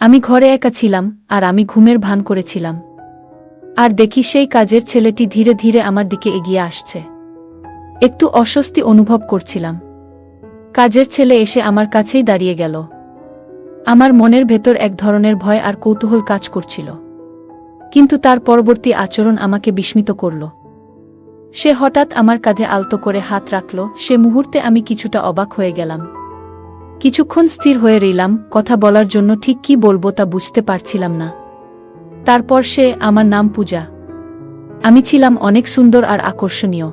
আমি ঘরে একা ছিলাম আর আমি ঘুমের ভান করেছিলাম। আর দেখি সেই কাজের ছেলেটি ধীরে ধীরে আমার দিকে এগিয়ে আসছে। একটু অস্বস্তি অনুভব করছিলাম। কাজের ছেলে এসে আমার কাছেই দাঁড়িয়ে গেল। আমার মনের ভেতর এক ধরনের ভয় আর কৌতূহল কাজ করছিল। কিন্তু তার পরবর্তী আচরণ আমাকে বিস্মিত করল। সে হঠাৎ আমার কাঁধে আলতো করে হাত রাখল। সে মুহূর্তে আমি কিছুটা অবাক হয়ে গেলাম। কিছুক্ষণ স্থির হয়ে রইলাম, কথা বলার জন্য ঠিক কি বলবো তা বুঝতে পারছিলাম না। তারপর সে, আমার নাম পূজা। আমি ছিলাম অনেক সুন্দর আর আকর্ষণীয়।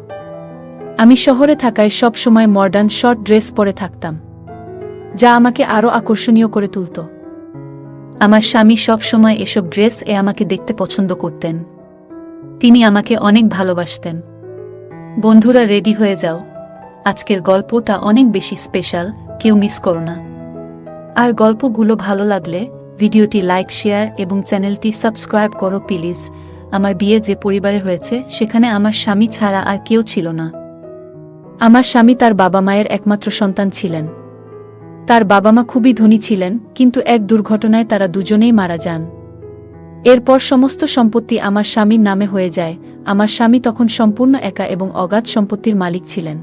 আমি শহরে থাকায় সব সময় মডার্ন শর্ট ড্রেস পরে থাকতাম, যা আমাকে আরও আকর্ষণীয় করে তুলত। আমার স্বামী সব সময় এসব ড্রেস আমাকে দেখতে পছন্দ করতেন। তিনি আমাকে অনেক ভালোবাসতেন। বন্ধুরা, রেডি হয়ে যাও, আজকের গল্পটা অনেক বেশি স্পেশাল, কেউ মিস করো না। আর গল্পগুলো ভালো লাগলে ভিডিওটি লাইক, শেয়ার এবং চ্যানেলটি সাবস্ক্রাইব করো প্লিজ। আমার বিয়ে যে পরিবারে হয়েছে সেখানে আমার স্বামী ছাড়া আর কেউ ছিল না। আমার স্বামী তার বাবা মায়ের একমাত্র সন্তান ছিলেন। তার বাবা মা খুবই ধনী ছিলেন, কিন্তু এক দুর্ঘটনায় তারা দুজনেই মারা যান। এরপর সমস্ত সম্পত্তি আমার স্বামীর নামে হয়ে যায়। আমার স্বামী তখন সম্পূর্ণ একা এবং অগাধ সম্পত্তির মালিক ছিলেন।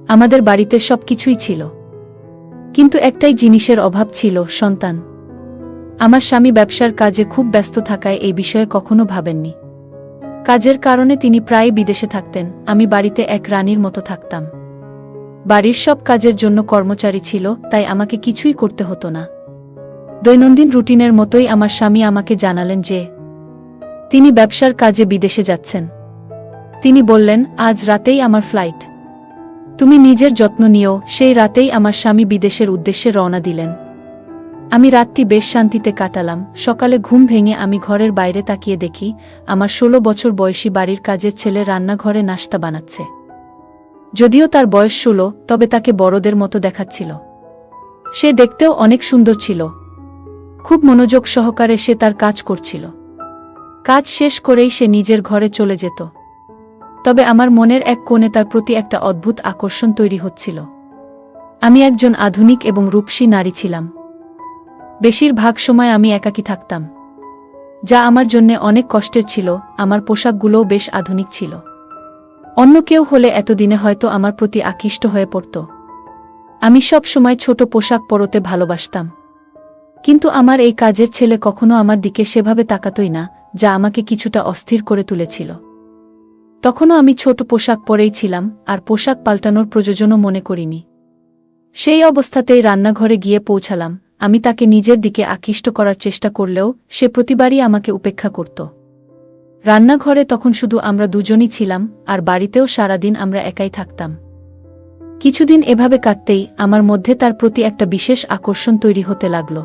আমাদের বাড়িতে সবকিছুই ছিল, কিন্তু একটাই জিনিসের অভাব ছিল, সন্তান। আমার স্বামী ব্যবসার কাজে খুব ব্যস্ত থাকায় এই বিষয়ে কখনো ভাবেননি। কাজের কারণে তিনি প্রায় বিদেশে থাকতেন। আমি বাড়িতে এক রানীর মতো থাকতাম। বাড়ির সব কাজের জন্য কর্মচারী ছিল, তাই আমাকে কিছুই করতে হতো না। দৈনন্দিন রুটিনের মতোই আমার স্বামী আমাকে জানালেন যে তিনি ব্যবসার কাজে বিদেশে যাচ্ছেন। তিনি বললেন, আজ রাতেই আমার ফ্লাইট, তুমি নিজের যত্ন নিও। সেই রাতেই আমার স্বামী বিদেশের উদ্দেশ্যে রওনা দিলেন। আমি রাতটি বেশ শান্তিতে কাটালাম। সকালে ঘুম ভেঙে আমি ঘরের বাইরে তাকিয়ে দেখি আমার 16 বছর বয়সী বাড়ির কাজের ছেলে রান্নাঘরে নাশতা বানাচ্ছে। যদিও তার বয়স 16, তবে তাকে বড়দের মতো দেখাচ্ছিল। সে দেখতেও অনেক সুন্দর ছিল। খুব মনোযোগ সহকারে সে তার কাজ করছিল। কাজ শেষ করেই সে নিজের ঘরে চলে যেত। তবে আমার মনের এক কোণে তার প্রতি একটা অদ্ভুত আকর্ষণ তৈরি হচ্ছিল। আমি একজন আধুনিক এবং রূপসী নারী ছিলাম। বেশিরভাগ সময় আমি একাকী থাকতাম, যা আমার জন্য অনেক কষ্টের ছিল। আমার পোশাকগুলোও বেশ আধুনিক ছিল। অন্য কেউ হলে এতদিনে হয়তো আমার প্রতি আকৃষ্ট হয়ে পড়ত। আমি সব সময় ছোট পোশাক পরতে ভালোবাসতাম, কিন্তু আমার এই কাজের ছেলে কখনো আমার দিকে সেভাবে তাকাতই না, যা আমাকে কিছুটা অস্থির করে তুলেছিল। তখনও আমি ছোট পোশাক পরেই ছিলাম, আর পোশাক পাল্টানোর প্রয়োজনও মনে করিনি। সেই অবস্থাতেই রান্নাঘরে গিয়ে পৌঁছালাম। আমি তাকে নিজের দিকে আকৃষ্ট করার চেষ্টা করলেও সে প্রতিবারই আমাকে উপেক্ষা করত। রান্নাঘরে তখন শুধু আমরা দুজনই ছিলাম, আর বাড়িতেও সারাদিন আমরা একাই থাকতাম। কিছুদিন এভাবে কাটতেই আমার মধ্যে তার প্রতি একটা বিশেষ আকর্ষণ তৈরি হতে লাগল।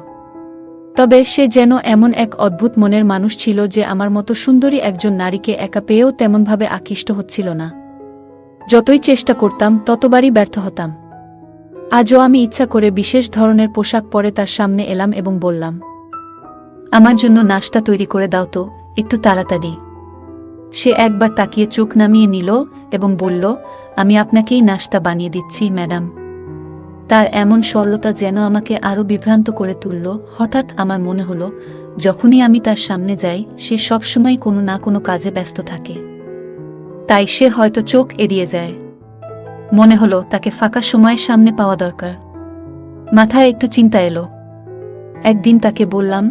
তবে সে যেন এমন এক অদ্ভুত মনের মানুষ ছিল যে আমার মতো সুন্দরী একজন নারীকে একা পেয়েও তেমনভাবে আকৃষ্ট হচ্ছিল না। যতই চেষ্টা করতাম ততবারই ব্যর্থ হতাম। আজও আমি ইচ্ছা করে বিশেষ ধরনের পোশাক পরে তার সামনে এলাম এবং বললাম, আমার জন্য নাশতা তৈরি করে দাও তো, একটু তাড়াতাড়ি। সে একবার তাকিয়ে চোখ নামিয়ে নিল এবং বলল, আমি আপনাকেই নাশতা বানিয়ে দিচ্ছি ম্যাডাম। তার এমন সরলতা যেন আমাকে আরও বিভ্রান্ত করে তুলল। হঠাৎ আমার মনে হলো, যখনই আমি তার সামনে যাই সে সবসময় কোনো না কোনো কাজে ব্যস্ত থাকে, তাই সে হয়তো চোখ এড়িয়ে যায়। মনে হলো তাকে ফাঁকা সময়ের সামনে পাওয়া দরকার। মাথায় একটু চিন্তা এলো। একদিন তাকে বললাম,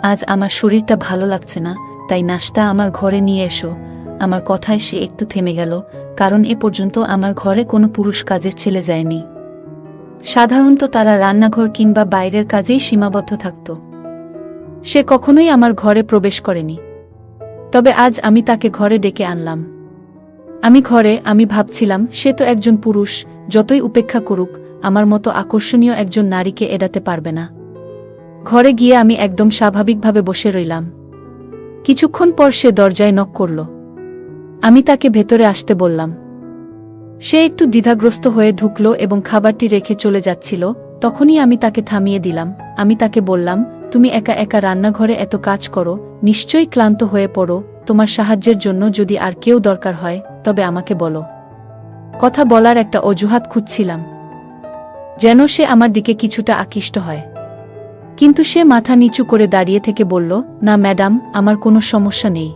আজ আমার শরীরটা ভালো লাগছে না, তাই নাশতা আমার ঘরে নিয়ে এসো। আমার কথায় সে একটু থেমে গেল, কারণ এ পর্যন্ত আমার ঘরে কোনো পুরুষ কাজের ছেলে যায়নি। সাধারণত তারা রান্নাঘর কিংবা বাইরের কাজেই সীমাবদ্ধ থাকত। সে কখনোই আমার ঘরে প্রবেশ করেনি। তবে আজ আমি তাকে ঘরে ডেকে আনলাম। আমি ভাবছিলাম, সে তো একজন পুরুষ, যতই উপেক্ষা করুক আমার মতো আকর্ষণীয় একজন নারীকে এড়াতে পারবে না। ঘরে গিয়ে আমি একদম স্বাভাবিকভাবে বসে রইলাম। কিছুক্ষণ পর সে দরজায় নক করল। আমি তাকে ভেতরে আসতে বললাম। সে একটু দ্বিধাগ্রস্ত হয়ে ঢুকল এবং খাবারটি রেখে চলে যাচ্ছিল। তখনই আমি তাকে থামিয়ে দিলাম। আমি তাকে বললাম, তুমি একা একা রান্নাঘরে এত কাজ করো, নিশ্চয়ই ক্লান্ত হয়ে পড়ো। তোমার সাহায্যের জন্য যদি আর কেউ দরকার হয় তবে আমাকে বলো। কথা বলার একটা অজুহাত খুঁজছিলাম, যেন সে আমার দিকে কিছুটা আকৃষ্ট হয়। কিন্তু সে মাথা নিচু করে দাঁড়িয়ে থেকে বলল, না ম্যাডাম, আমার কোনো সমস্যা নেই।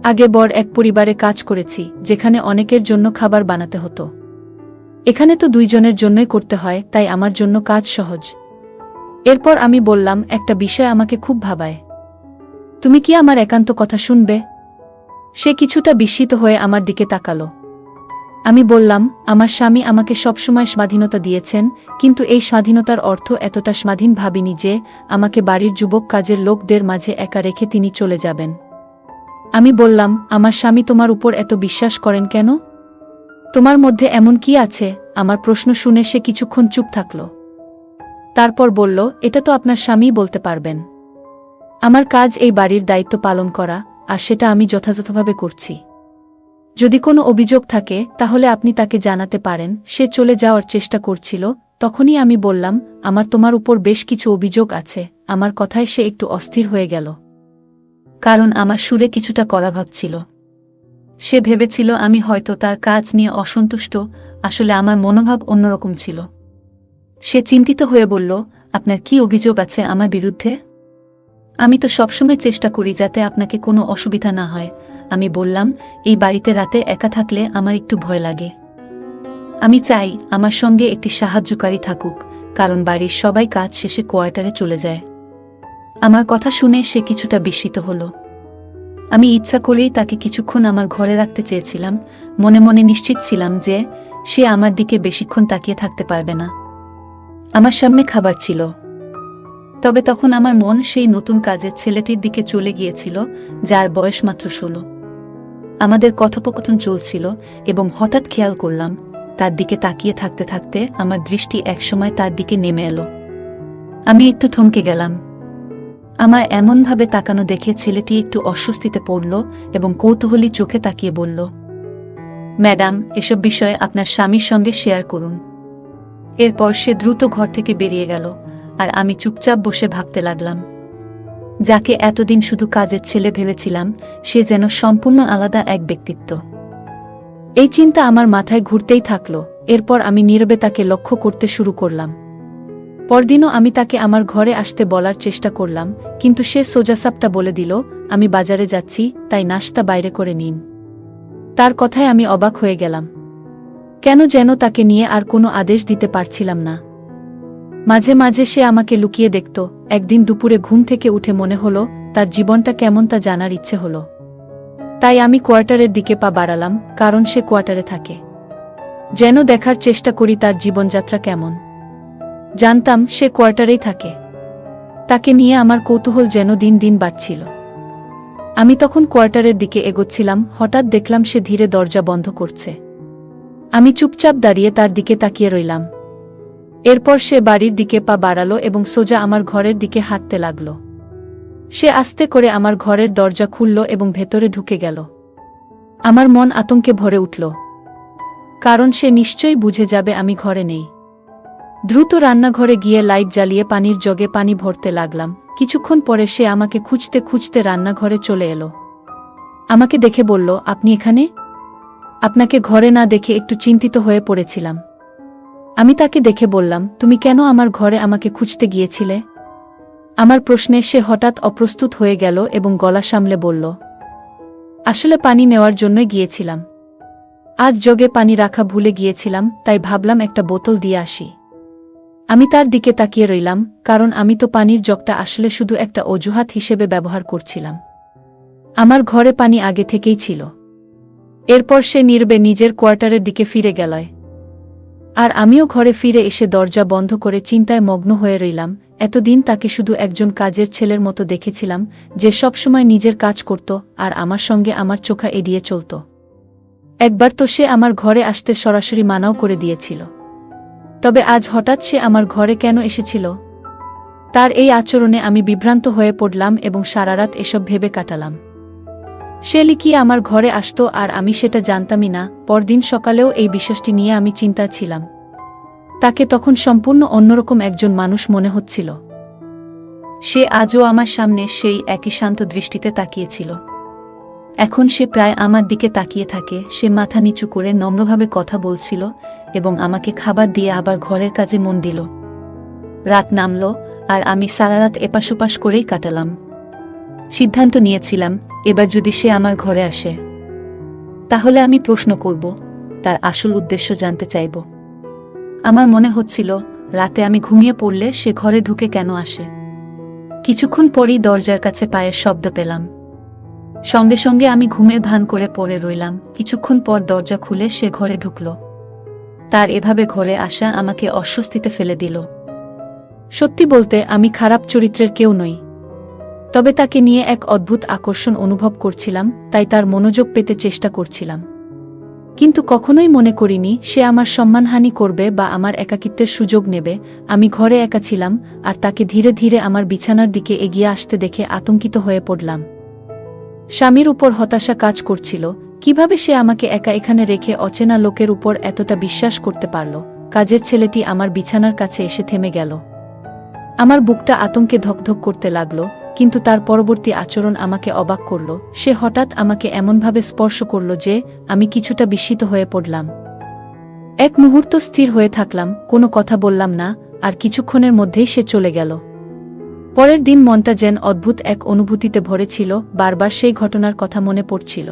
আগে বড় এক পরিবারে কাজ করেছি, যেখানে অনেকের জন্য খাবার বানাতে হতো। এখানে তো 2 জনের জন্যই করতে হয়, তাই আমার জন্য কাজ সহজ। এরপর আমি বললাম, একটা বিষয় আমাকে খুব ভাবায়। তুমি কি আমার একান্ত কথা শুনবে? সে কিছুটা বিস্মিত হয়ে আমার দিকে তাকালো। আমি বললাম, আমার স্বামী আমাকে সবসময় স্বাধীনতা দিয়েছেন, কিন্তু এই স্বাধীনতার অর্থ এতটা স্বাধীন ভাবিনি যে আমাকে বাড়ির যুবক কাজের লোকদের মাঝে একা রেখে তিনি চলে যাবেন। আমি বললাম, আমার স্বামী তোমার উপর এত বিশ্বাস করেন কেন? তোমার মধ্যে এমন কি আছে? আমার প্রশ্ন শুনে সে কিছুক্ষণ চুপ থাকল। তারপর বলল, এটা তো আপনার স্বামীই বলতে পারবেন। আমার কাজ এই বাড়ির দায়িত্ব পালন করা, আর সেটা আমি যথাযথভাবে করছি। যদি কোনো অভিযোগ থাকে তাহলে আপনি তাকে জানাতে পারেন। সে চলে যাওয়ার চেষ্টা করছিল, তখনই আমি বললাম, আমার তোমার উপর বেশ কিছু অভিযোগ আছে। আমার কথায় সে একটু অস্থির হয়ে গেল, কারণ আমার সুরে কিছুটা কড়াভাব ছিল। সে ভেবেছিল আমি হয়তো তার কাজ নিয়ে অসন্তুষ্ট, আসলে আমার মনোভাব অন্যরকম ছিল। সে চিন্তিত হয়ে বলল, আপনার কি অভিযোগ আছে আমার বিরুদ্ধে? আমি তো সবসময় চেষ্টা করি যাতে আপনাকে কোনো অসুবিধা না হয়। আমি বললাম, এই বাড়িতে রাতে একা থাকলে আমার একটু ভয় লাগে। আমি চাই আমার সঙ্গে একটি সাহায্যকারী থাকুক, কারণ বাড়ির সবাই কাজ শেষে কোয়ার্টারে চলে যায়। আমার কথা শুনে সে কিছুটা বিস্মিত হল। আমি ইচ্ছা করেই তাকে কিছুক্ষণ আমার ঘরে রাখতে চেয়েছিলাম, মনে মনে নিশ্চিত ছিলাম যে সে আমার দিকে বেশিক্ষণ তাকিয়ে থাকতে পারবে না। আমার সামনে খাবার ছিল, তবে তখন আমার মন সেই নতুন কাজের ছেলেটির দিকে চলে গিয়েছিল, যার বয়স মাত্র 16। আমাদের কথোপকথন চলছিল এবং হঠাৎ খেয়াল করলাম, তার দিকে তাকিয়ে থাকতে থাকতে আমার দৃষ্টি একসময় তার দিকে নেমে এলো। আমি একটু থমকে গেলাম। আমার এমনভাবে তাকানো দেখে ছেলেটি একটু অস্বস্তিতে পড়ল এবং কৌতূহলী চোখে তাকিয়ে বলল, ম্যাডাম, এসব বিষয়ে আপনার স্বামীর সঙ্গে শেয়ার করুন। এরপর সে দ্রুত ঘর থেকে বেরিয়ে গেল, আর আমি চুপচাপ বসে ভাবতে লাগলাম, যাকে এতদিন শুধু কাজের ছেলে ভেবেছিলাম, সে যেন সম্পূর্ণ আলাদা এক ব্যক্তিত্ব। এই চিন্তা আমার মাথায় ঘুরতেই থাকল। এরপর আমি নীরবে তাকে লক্ষ্য করতে শুরু করলাম। পরদিনও আমি তাকে আমার ঘরে আসতে বলার চেষ্টা করলাম, কিন্তু সে সোজাসাপটা বলে দিল, আমি বাজারে যাচ্ছি, তাই নাশতা বাইরে করে নিন। তার কথায় আমি অবাক হয়ে গেলাম। কেন যেন তাকে নিয়ে আর কোনো আদেশ দিতে পারছিলাম না। মাঝে মাঝে সে আমাকে লুকিয়ে দেখত। একদিন দুপুরে ঘুম থেকে উঠে মনে হলো তার জীবনটা কেমন তা জানার ইচ্ছে হলো। তাই আমি কোয়ার্টারের দিকে পা বাড়ালাম, কারণ সে কোয়ার্টারে থাকে। যেন দেখার চেষ্টা করি তার জীবনযাত্রা কেমন। জানতাম সে কোয়ার্টারেই থাকে। তাকে নিয়ে আমার কৌতূহল যেন দিন দিন বাড়ছিল। আমি তখন কোয়ার্টারের দিকে এগোচ্ছিলাম, হঠাৎ দেখলাম সে ধীরে দরজা বন্ধ করছে। আমি চুপচাপ দাঁড়িয়ে তার দিকে তাকিয়ে রইলাম। এরপর সে বাড়ির দিকে পা বাড়ালো এবং সোজা আমার ঘরের দিকে হাঁটতে লাগল। সে আস্তে করে আমার ঘরের দরজা খুলল এবং ভেতরে ঢুকে গেল। আমার মন আতঙ্কে ভরে উঠল, কারণ সে নিশ্চয়ই বুঝে যাবে আমি ঘরে নেই। দ্রুত রান্নাঘরে গিয়ে লাইট জ্বালিয়ে পানির জগে পানি ভরতে লাগলাম। কিছুক্ষণ পরে সে আমাকে খুঁজতে খুঁজতে রান্নাঘরে চলে এলো। আমাকে দেখে বলল, আপনি এখানে? আপনাকে ঘরে না দেখে একটু চিন্তিত হয়ে পড়েছিলাম। আমি তাকে দেখে বললাম, তুমি কেন আমার ঘরে আমাকে খুঁজতে গিয়েছিলে? আমার প্রশ্নে সে হঠাৎ অপ্রস্তুত হয়ে গেল এবং গলা সামলে বলল, আসলে পানি নেওয়ার জন্যই গিয়েছিলাম। আজ জগে পানি রাখা ভুলে গিয়েছিলাম, তাই ভাবলাম একটা বোতল দিয়ে আসি। আমি তার দিকে তাকিয়ে রইলাম, কারণ আমি তো পানির জগটা আসলে শুধু একটা অজুহাত হিসেবে ব্যবহার করছিলাম। আমার ঘরে পানি আগে থেকেই ছিল। এরপর সে নীরবে নিজের কোয়ার্টারের দিকে ফিরে গেল, আর আমিও ঘরে ফিরে এসে দরজা বন্ধ করে চিন্তায় মগ্ন হয়ে রইলাম। এতদিন তাকে শুধু একজন কাজের ছেলের মতো দেখেছিলাম, যে সবসময় নিজের কাজ করত আর আমার সঙ্গে আমার চোখা এড়িয়ে চলত। একবার তো সে আমার ঘরে আসতে সরাসরি মানাও করে দিয়েছিল। তবে আজ হঠাৎ সে আমার ঘরে কেন এসেছিল? তার এই আচরণে আমি বিভ্রান্ত হয়ে পড়লাম এবং সারারাত এসব ভেবে কাটালাম। সে লিখিয়ে আমার ঘরে আসত আর আমি সেটা জানতামই না। পরদিন সকালেও এই বিষয়টি নিয়ে আমি চিন্তা ছিলাম। তাকে তখন সম্পূর্ণ অন্যরকম একজন মানুষ মনে হচ্ছিল। সে আজও আমার সামনে সেই একই শান্ত দৃষ্টিতে তাকিয়েছিল। এখন সে প্রায় আমার দিকে তাকিয়ে থাকে। সে মাথা নিচু করে নম্রভাবে কথা বলছিল এবং আমাকে খাবার দিয়ে আবার ঘরের কাজে মন দিল। রাত নামল, আর আমি সারা রাত এপাশ ওপাশ করেই কাটালাম। সিদ্ধান্ত নিয়েছিলাম, এবার যদি সে আমার ঘরে আসে তাহলে আমি প্রশ্ন করব, তার আসল উদ্দেশ্য জানতে চাইব। আমার মনে হচ্ছিল রাতে আমি ঘুমিয়ে পড়লে সে ঘরে ঢুকে কেন আসে। কিছুক্ষণ পরই দরজার কাছে পায়ের শব্দ পেলাম। সঙ্গে সঙ্গে আমি ঘুমের ভান করে পড়ে রইলাম। কিছুক্ষণ পর দরজা খুলে সে ঘরে ঢুকল। তার এভাবে ঘরে আসা আমাকে অস্বস্তিতে ফেলে দিল। সত্যি বলতে আমি খারাপ চরিত্রের কেউ নই, তবে তাকে নিয়ে এক অদ্ভুত আকর্ষণ অনুভব করছিলাম, তাই তার মনোযোগ পেতে চেষ্টা করছিলাম। কিন্তু কখনোই মনে করিনি সে আমার সম্মানহানি করবে বা আমার একাকিত্বের সুযোগ নেবে। আমি ঘরে একা ছিলাম, আর তাকে ধীরে ধীরে আমার বিছানার দিকে এগিয়ে আসতে দেখে আতঙ্কিত হয়ে পড়লাম। স্বামীর উপর হতাশা কাজ করছিল, কিভাবে সে আমাকে একা এখানে রেখে অচেনা লোকের উপর এতটা বিশ্বাস করতে পারল। কাজের ছেলেটি আমার বিছানার কাছে এসে থেমে গেল। আমার বুকটা আতঙ্কে ধকধক করতে লাগল, কিন্তু তার পরবর্তী আচরণ আমাকে অবাক করল। সে হঠাৎ আমাকে এমনভাবে স্পর্শ করল যে আমি কিছুটা বিস্মিত হয়ে পড়লাম। এক মুহূর্ত স্থির হয়ে থাকলাম, কোনো কথা বললাম না, আর কিছুক্ষণের মধ্যেই সে চলে গেল। পরের দিন মনটা যেন অদ্ভুত এক অনুভূতিতে ভরে ছিল, বারবার সেই ঘটনার কথা মনে পড়ছিল।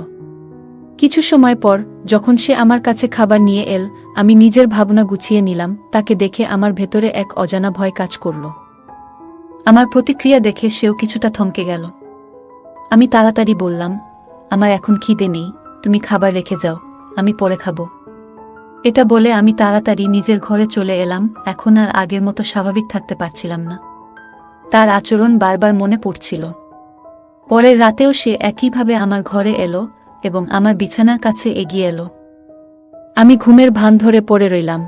কিছু সময় পর যখন সে আমার কাছে খাবার নিয়ে এল, আমি নিজের ভাবনা গুছিয়ে নিলাম। তাকে দেখে আমার ভেতরে এক অজানা ভয় কাজ করল। আমার প্রতিক্রিয়া দেখে সেও কিছুটা থমকে গেল। আমি তাড়াতাড়ি বললাম, আমার এখন খিদে নেই, তুমি খাবার রেখে যাও, আমি পরে খাবো। এটা বলে আমি তাড়াতাড়ি নিজের ঘরে চলে এলাম। এখন আর আগের মতো স্বাভাবিক থাকতে পারছিলাম না। তার আচরণ বারবার মনে পড়ছিল। পরের রাতেও সে একইভাবে আমার ঘরে এলো এবং আমার বিছানার কাছে এগিয়ে এলো। আমি ঘুমের ভান ধরে পড়ে রইলাম।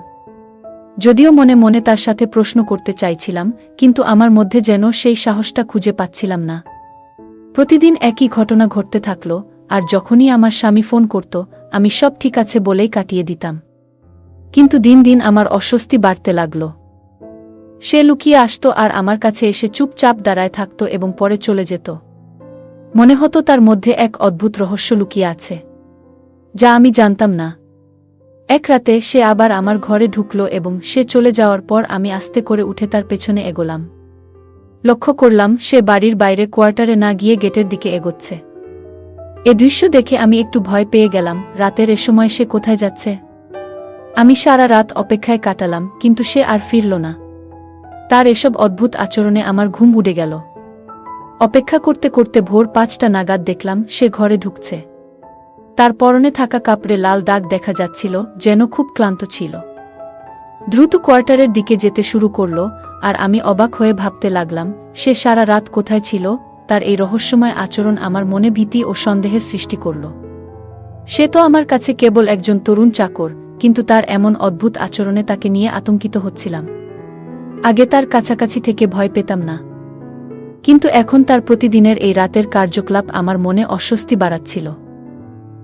যদিও মনে মনে তার সাথে প্রশ্ন করতে চাইছিলাম, কিন্তু আমার মধ্যে যেন সেই সাহসটা খুঁজে পাচ্ছিলাম না। প্রতিদিন একই ঘটনা ঘটতে থাকল, আর যখনই আমার স্বামী ফোন করত আমি সব ঠিক আছে বলেই কাটিয়ে দিতাম। কিন্তু দিন দিন আমার অস্বস্তি বাড়তে লাগল। সে লুকিয়ে আসত আর আমার কাছে এসে চুপচাপ দাঁড়ায় থাকত এবং পরে চলে যেত। মনে হতো তার মধ্যে এক অদ্ভুত রহস্য লুকিয়ে আছে, যা আমি জানতাম না। এক রাতে সে আবার আমার ঘরে ঢুকল এবং সে চলে যাওয়ার পর আমি আস্তে করে উঠে তার পেছনে এগোলাম। লক্ষ্য করলাম সে বাড়ির বাইরে কোয়ার্টারে না গিয়ে গেটের দিকে এগোচ্ছে। এ দৃশ্য দেখে আমি একটু ভয় পেয়ে গেলাম। রাতের এ সময় সে কোথায় যাচ্ছে? আমি সারা রাত অপেক্ষায় কাটালাম, কিন্তু সে আর ফিরল না। তার এসব অদ্ভুত আচরণে আমার ঘুম উড়ে গেল। অপেক্ষা করতে করতে ভোর ৫টা নাগাদ দেখলাম সে ঘরে ঢুকছে। তার পরনে থাকা কাপড়ে লাল দাগ দেখা যাচ্ছিল, যেন খুব ক্লান্ত ছিল। দ্রুত কোয়ার্টারের দিকে যেতে শুরু করল, আর আমি অবাক হয়ে ভাবতে লাগলাম সে সারা রাত কোথায় ছিল। তার এই রহস্যময় আচরণ আমার মনে ভীতি ও সন্দেহের সৃষ্টি করল। সে তো আমার কাছে কেবল একজন তরুণ চাকর, কিন্তু তার এমন অদ্ভুত আচরণে তাকে নিয়ে আতঙ্কিত হচ্ছিলাম। আগে তার কাছাকাছি থেকে ভয় পেতাম না, কিন্তু এখন তার প্রতিদিনের এই রাতের কার্যকলাপ আমার মনে অস্বস্তি বাড়াচ্ছিল।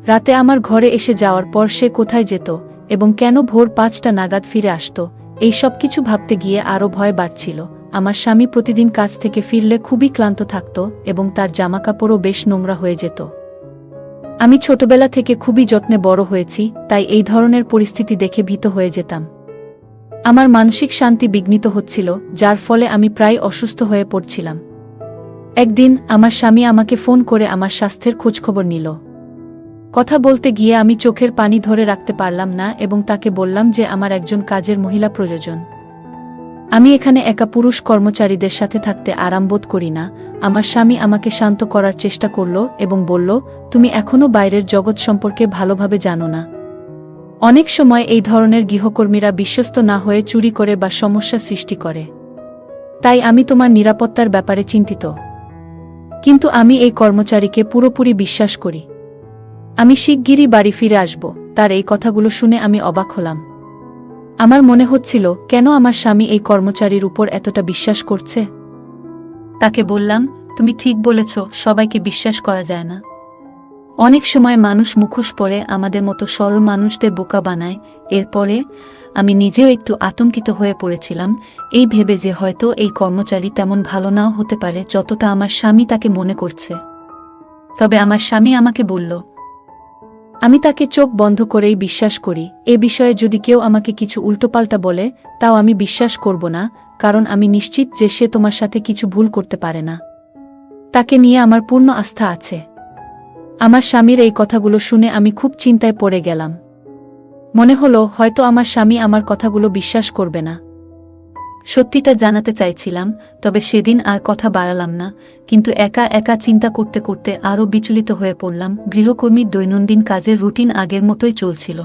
রাতে আমার ঘরে এসে যাওয়ার পর সে কোথায় যেত এবং কেন ভোর ৫টা নাগাদ ফিরে আসত, এই সব কিছু ভাবতে গিয়ে আরও ভয় বাড়ছিল। আমার স্বামী প্রতিদিন কাজ থেকে ফিরলে খুবই ক্লান্ত থাকত এবং তার জামাকাপড়ও বেশ নোংরা হয়ে যেত। আমি ছোটবেলা থেকে খুবই যত্নে বড় হয়েছি, তাই এই ধরনের পরিস্থিতি দেখে ভীত হয়ে যেতাম। আমার মানসিক শান্তি বিঘ্নিত হচ্ছিল, যার ফলে আমি প্রায় অসুস্থ হয়ে পড়ছিলাম। একদিন আমার স্বামী আমাকে ফোন করে আমার স্বাস্থ্যের খোঁজখবর নিল। কথা বলতে গিয়ে আমি চোখের পানি ধরে রাখতে পারলাম না এবং তাকে বললাম যে আমার একজন কাজের মহিলা প্রয়োজন। আমি এখানে একা পুরুষ কর্মচারীদের সাথে থাকতে আরামবোধ করি না। আমার স্বামী আমাকে শান্ত করার চেষ্টা করল এবং বলল, তুমি এখনও বাইরের জগৎ সম্পর্কে ভালোভাবে জানো না। অনেক সময় এই ধরনের গৃহকর্মীরা বিশ্বস্ত না হয়ে চুরি করে বা সমস্যা সৃষ্টি করে। তাই আমি তোমার নিরাপত্তার ব্যাপারে চিন্তিত। কিন্তু আমি এই কর্মচারীকে পুরোপুরি বিশ্বাস করি। আমি শিগগিরই বাড়ি ফিরে আসব। তার এই কথাগুলো শুনে আমি অবাক হলাম। আমার মনে হচ্ছিল, কেন আমার স্বামী এই কর্মচারীর উপর এতটা বিশ্বাস করছে। তাকে বললাম, তুমি ঠিক বলেছ, সবাইকে বিশ্বাস করা যায় না। অনেক সময় মানুষ মুখোশ পরে আমাদের মতো সরল মানুষদের বোকা বানায়। এরপরে আমি নিজেও একটু আতঙ্কিত হয়ে পড়েছিলাম, এই ভেবে যে হয়তো এই কর্মচারী তেমন ভালো নাও হতে পারে যতটা আমার স্বামী তাকে মনে করছে। তবে আমার স্বামী আমাকে বলল, আমি তাকে চোখ বন্ধ করেই বিশ্বাস করি। এ বিষয়ে যদি কেউ আমাকে কিছু উল্টোপাল্টা বলে, তাও আমি বিশ্বাস করব না, কারণ আমি নিশ্চিত যে সে তোমার সাথে কিছু ভুল করতে পারে না। তাকে নিয়ে আমার পূর্ণ আস্থা আছে। আমার স্বামীর এই কথাগুলো শুনে আমি খুব চিন্তায় পড়ে গেলাম। মনে হলো হয়তো আমার স্বামী আমার কথাগুলো বিশ্বাস করবে না। সত্যিটা জানাতে চাইছিলাম, তবে সেদিন আর কথা বাড়ালাম না, কিন্তু একা একা চিন্তা করতে করতে আরও বিচলিত হয়ে পড়লাম। গৃহকর্মীর দৈনন্দিন কাজের রুটিন আগের মতোই চলছিল।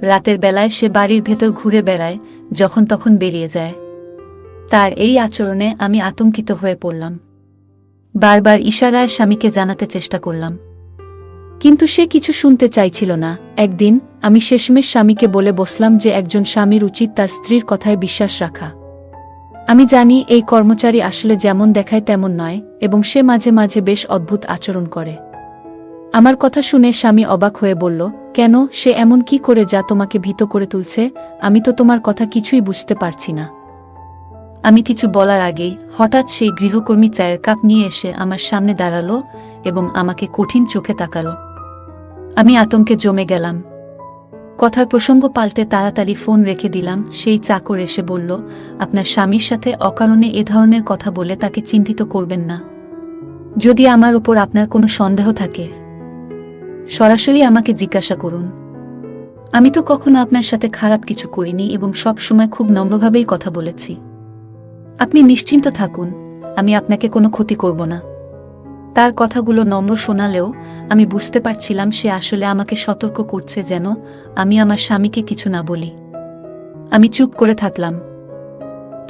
রাতের বেলায় সে বাড়ির ভেতর ঘুরে বেড়ায়, যখন তখন বেরিয়ে যায়। তার এই আচরণে আমি আতঙ্কিত হয়ে পড়লাম। বারবার ইশারায় স্বামীকে জানাতে চেষ্টা করলাম, কিন্তু সে কিছু শুনতে চাইছিল না। একদিন আমি শেষমেশ স্বামীকে বলে বসলাম যে একজন স্বামীর উচিত তার স্ত্রীর কথায় বিশ্বাস রাখা। আমি জানি এই কর্মচারী আসলে যেমন দেখায় তেমন নয়, এবং সে মাঝে মাঝে বেশ অদ্ভুত আচরণ করে। আমার কথা শুনে স্বামী অবাক হয়ে বলল, কেন, সে এমন কি করে যা তোমাকে ভীত করে তুলছে? আমি তো তোমার কথা কিছুই বুঝতে পারছি না। আমি কিছু বলার আগেই হঠাৎ সেই গৃহকর্মী চায়ের কাপ নিয়ে এসে আমার সামনে দাঁড়ালো এবং আমাকে কঠিন চোখে তাকালো। আমি আতঙ্কে জমে গেলাম। কথার প্রসঙ্গ পাল্টে তাড়াতাড়ি ফোন রেখে দিলাম। সেই চাকর এসে বলল, আপনার স্বামীর সাথে অকারণে এ ধরনের কথা বলে তাকে চিন্তিত করবেন না। যদি আমার উপর আপনার কোনো সন্দেহ থাকে, সরাসরি আমাকে জিজ্ঞাসা করুন। আমি তো কখনো আপনার সাথে খারাপ কিছু করিনি এবং সব সময় খুব নম্রভাবেই কথা বলেছি। আপনি নিশ্চিন্ত থাকুন, আমি আপনাকে কোনো ক্ষতি করব না। তার কথাগুলো নম্র শোনালেও আমি বুঝতে পারছিলাম সে আসলে আমাকে সতর্ক করছে যেন আমি আমার স্বামীকে কিছু না বলি। আমি চুপ করে থাকলাম।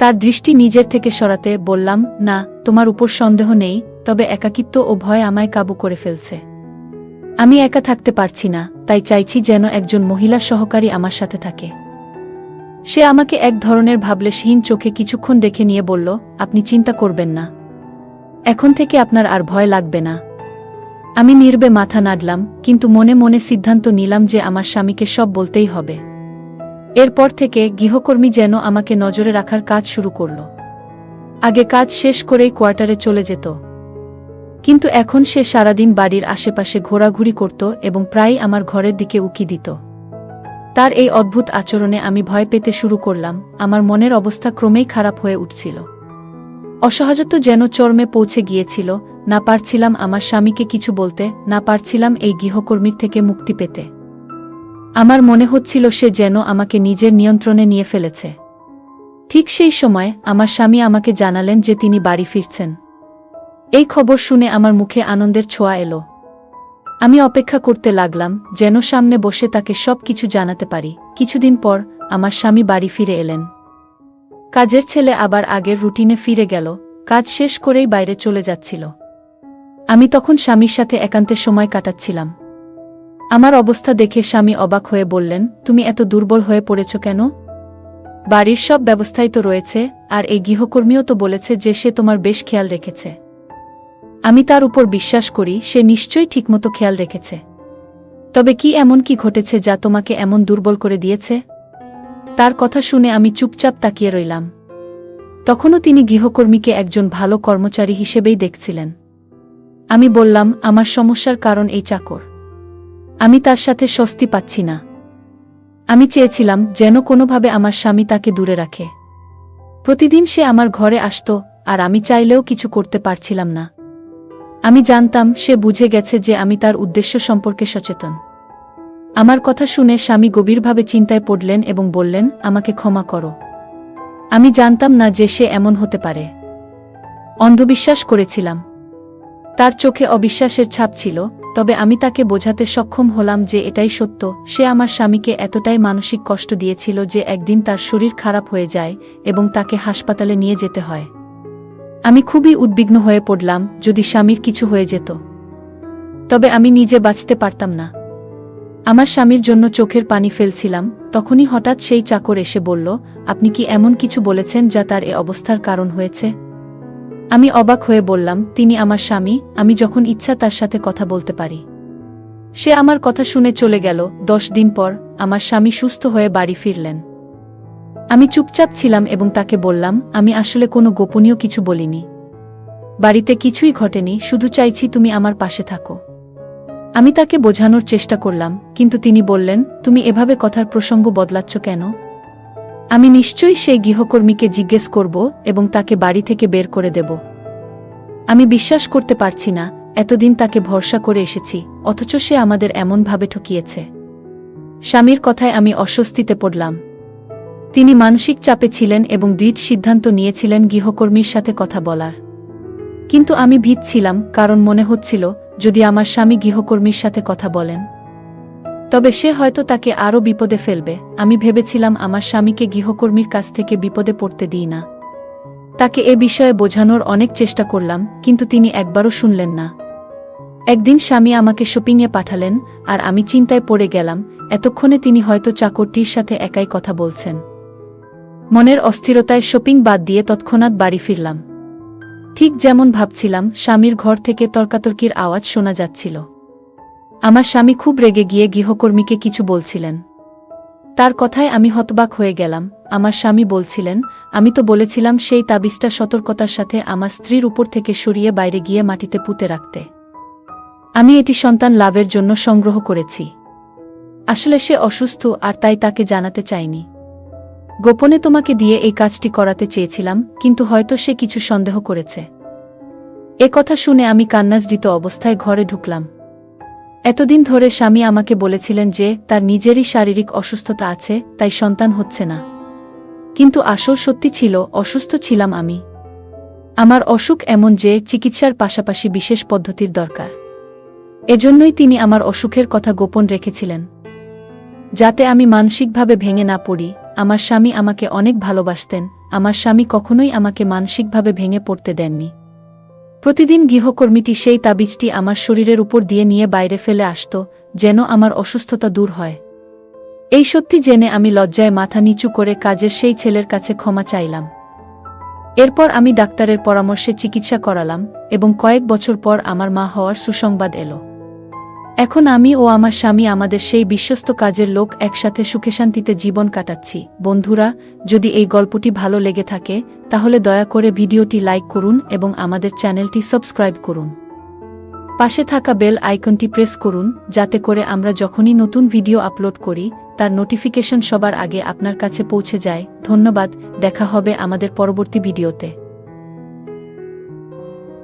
তার দৃষ্টি নিজের থেকে সরাতে বললাম, না, তোমার উপর সন্দেহ নেই, তবে একাকিত্ব ও ভয় আমায় কাবু করে ফেলছে। আমি একা থাকতে পারছি না, তাই চাইছি যেন একজন মহিলা সহকারী আমার সাথে থাকে। সে আমাকে এক ধরনের ভাবলেশহীন চোখে কিছুক্ষণ দেখে নিয়ে বলল, আপনি চিন্তা করবেন না, এখন থেকে আপনার আর ভয় লাগবে না। আমি নীরবে মাথা নাড়লাম, কিন্তু মনে মনে সিদ্ধান্ত নিলাম যে আমার স্বামীকে সব বলতেই হবে। এরপর থেকে গৃহকর্মী যেন আমাকে নজরে রাখার কাজ শুরু করল। আগে কাজ শেষ করেই কোয়ার্টারে চলে যেত, কিন্তু এখন সে সারাদিন বাড়ির আশেপাশে ঘোরাঘুরি করত এবং প্রায়ই আমার ঘরের দিকে উকি দিত। তার এই অদ্ভুত আচরণে আমি ভয় পেতে শুরু করলাম। আমার মনের অবস্থা ক্রমেই খারাপ হয়ে উঠছিল। অসহায়ত্ব যেন চরমে পৌঁছে গিয়েছিল। না পারছিলাম আমার স্বামীকে কিছু বলতে, না পারছিলাম এই গৃহকর্মীর থেকে মুক্তি পেতে। আমার মনে হচ্ছিল সে যেন আমাকে নিজের নিয়ন্ত্রণে নিয়ে ফেলেছে। ঠিক সেই সময় আমার স্বামী আমাকে জানালেন যে তিনি বাড়ি ফিরছেন। এই খবর শুনে আমার মুখে আনন্দের ছোঁয়া এলো। আমি অপেক্ষা করতে লাগলাম যেন সামনে বসে তাকে সব কিছু জানাতে পারি। কিছুদিন পর আমার স্বামী বাড়ি ফিরে এলেন। কাজের ছেলে আবার আগের রুটিনে ফিরে গেল, কাজ শেষ করেই বাইরে চলে যাচ্ছিল। আমি তখন স্বামীর সাথে একান্তে সময় কাটাচ্ছিলাম। আমার অবস্থা দেখে স্বামী অবাক হয়ে বললেন, তুমি এত দুর্বল হয়ে পড়েছ কেন? বাড়ির সব ব্যবস্থাই তো রয়েছে, আর এই গৃহকর্মীও তো বলেছে যে সে তোমার বেশ খেয়াল রেখেছে। আমি তার উপর বিশ্বাস করি, সে নিশ্চয়ই ঠিকমতো খেয়াল রেখেছে। তবে কি এমন কি ঘটেছে যা তোমাকে এমন দুর্বল করে দিয়েছে? তার কথা শুনে আমি চুপচাপ তাকিয়ে রইলাম। তখনও তিনি গৃহকর্মীকে একজন ভালো কর্মচারী হিসেবেই দেখছিলেন। আমি বললাম, আমার সমস্যার কারণ এই চাকর। আমি তার সাথে স্বস্তি পাচ্ছি না। আমি চেয়েছিলাম যেন কোনোভাবে আমার স্বামী তাকে দূরে রাখে। প্রতিদিন সে আমার ঘরে আসত, আর আমি চাইলেও কিছু করতে পারছিলাম না। আমি জানতাম সে বুঝে গেছে যে আমি তার উদ্দেশ্য সম্পর্কে সচেতন। আমার কথা শুনে স্বামী গভীরভাবে চিন্তায় পড়লেন এবং বললেন, আমাকে ক্ষমা করো। আমি জানতাম না যে সে এমন হতে পারে। অন্ধবিশ্বাস করেছিলাম। তার চোখে অবিশ্বাসের ছাপ ছিল, তবে আমি তাকে বোঝাতে সক্ষম হলাম যে এটাই সত্য। সে আমার স্বামীকে এতটাই মানসিক কষ্ট দিয়েছিল যে একদিন তার শরীর খারাপ হয়ে যায় এবং তাকে হাসপাতালে নিয়ে যেতে হয়। আমি খুবই উদ্বিগ্ন হয়ে পড়লাম, যদি স্বামীর কিছু হয়ে যেত, তবে আমি নিজে বাঁচতে পারতাম না। আমার স্বামীর জন্য চোখের পানি ফেলছিলাম, তখনই হঠাৎ সেই চাকর এসে বলল, আপনি কি এমন কিছু বলেছেন যা তার এ অবস্থার কারণ হয়েছে? আমি অবাক হয়ে বললাম, তিনি আমার স্বামী, আমি যখন ইচ্ছা তার সাথে কথা বলতে পারি। সে আমার কথা শুনে চলে গেল। 10 দিন পর আমার স্বামী সুস্থ হয়ে বাড়ি ফিরলেন। আমি চুপচাপ ছিলাম এবং তাকে বললাম, আমি আসলে কোনো গোপনীয় কিছু বলিনি। বাড়িতে কিছুই ঘটেনি, শুধু চাইছি তুমি আমার পাশে থাকো। আমি তাকে বোঝানোর চেষ্টা করলাম, কিন্তু তিনি বললেন, তুমি এভাবে কথার প্রসঙ্গ বদলাচ্ছ কেন? আমি নিশ্চয়ই সেই গৃহকর্মীকে জিজ্ঞেস করব এবং তাকে বাড়ি থেকে বের করে দেব। আমি বিশ্বাস করতে পারছি না, এতদিন তাকে ভরসা করে এসেছি, অথচ সে আমাদের এমনভাবে ঠকিয়েছে। স্বামীর কথায় আমি অস্বস্তিতে পড়লাম। তিনি মানসিক চাপে ছিলেন এবং দৃঢ় সিদ্ধান্ত নিয়েছিলেন গৃহকর্মীর সাথে কথা বলার। কিন্তু আমি ভীত ছিলাম, কারণ মনে হচ্ছিল যদি আমার স্বামী গৃহকর্মীর সাথে কথা বলেন তবে সে হয়তো তাকে আরও বিপদে ফেলবে। আমি ভেবেছিলাম আমার স্বামীকে গৃহকর্মীর কাছ থেকে বিপদে পড়তে দিই না। তাকে এ বিষয়ে বোঝানোর অনেক চেষ্টা করলাম, কিন্তু তিনি একবারও শুনলেন না। একদিন স্বামী আমাকে শপিংয়ে পাঠালেন, আর আমি চিন্তায় পড়ে গেলাম, এতক্ষণে তিনি হয়তো চাকরটির সাথে একাই কথা বলছেন। মনের অস্থিরতায় শপিং বাদ দিয়ে তৎক্ষণাৎ বাড়ি ফিরলাম। ঠিক যেমন ভাবছিলাম, স্বামীর ঘর থেকে তর্কাতর্কির আওয়াজ শোনা যাচ্ছিল। আমার স্বামী খুব রেগে গিয়ে গৃহকর্মীকে কিছু বলছিলেন। তার কথায় আমি হতবাক হয়ে গেলাম। আমার স্বামী বলছিলেন, আমি তো বলেছিলাম সেই তাবিজটা সতর্কতার সাথে আমার স্ত্রীর উপর থেকে সরিয়ে বাইরে গিয়ে মাটিতে পুঁতে রাখতে। আমি এটি সন্তান লাভের জন্য সংগ্রহ করেছি। আসলে সে অসুস্থ, আর তাই তাকে জানাতে চাইনি। গোপনে তোমাকে দিয়ে এই কাজটি করাতে চেয়েছিলাম, কিন্তু হয়তো সে কিছু সন্দেহ করেছে। এ কথা শুনে আমি কান্নাজড়িত অবস্থায় ঘরে ঢুকলাম। এতদিন ধরে স্বামী আমাকে বলেছিলেন যে তার নিজেরই শারীরিক অসুস্থতা আছে, তাই সন্তান হচ্ছে না। কিন্তু আসল সত্যি ছিল, অসুস্থ ছিলাম আমি। আমার অসুখ এমন যে চিকিৎসার পাশাপাশি বিশেষ পদ্ধতির দরকার। এজন্যই তিনি আমার অসুখের কথা গোপন রেখেছিলেন, যাতে আমি মানসিকভাবে ভেঙে না পড়ি। আমার স্বামী আমাকে অনেক ভালোবাসতেন। আমার স্বামী কখনোই আমাকে মানসিকভাবে ভেঙে পড়তে দেননি। প্রতিদিন গৃহকর্মীটি সেই তাবিজটি আমার শরীরের উপর দিয়ে নিয়ে বাইরে ফেলে আসত, যেন আমার অসুস্থতা দূর হয়। এই সত্যি জেনে আমি লজ্জায় মাথা নিচু করে কাজের সেই ছেলের কাছে ক্ষমা চাইলাম। এরপর আমি ডাক্তারের পরামর্শে চিকিৎসা করালাম, এবং কয়েক বছর পর আমার মা হওয়ার সুসংবাদ এলো। এখন আমি ও আমার স্বামী, আমাদের সেই বিশ্বস্ত কাজের লোক, একসাথে সুখে শান্তিতে জীবন কাটাচ্ছি। বন্ধুরা, যদি এই গল্পটি ভালো লেগে থাকে তাহলে দয়া করে ভিডিওটি লাইক করুন এবং আমাদের চ্যানেলটি সাবস্ক্রাইব করুন। পাশে থাকা বেল আইকনটি প্রেস করুন, যাতে করে আমরা যখনই নতুন ভিডিও আপলোড করি তার নোটিফিকেশন সবার আগে আপনার কাছে পৌঁছে যায়। ধন্যবাদ, দেখা হবে আমাদের পরবর্তী ভিডিওতে।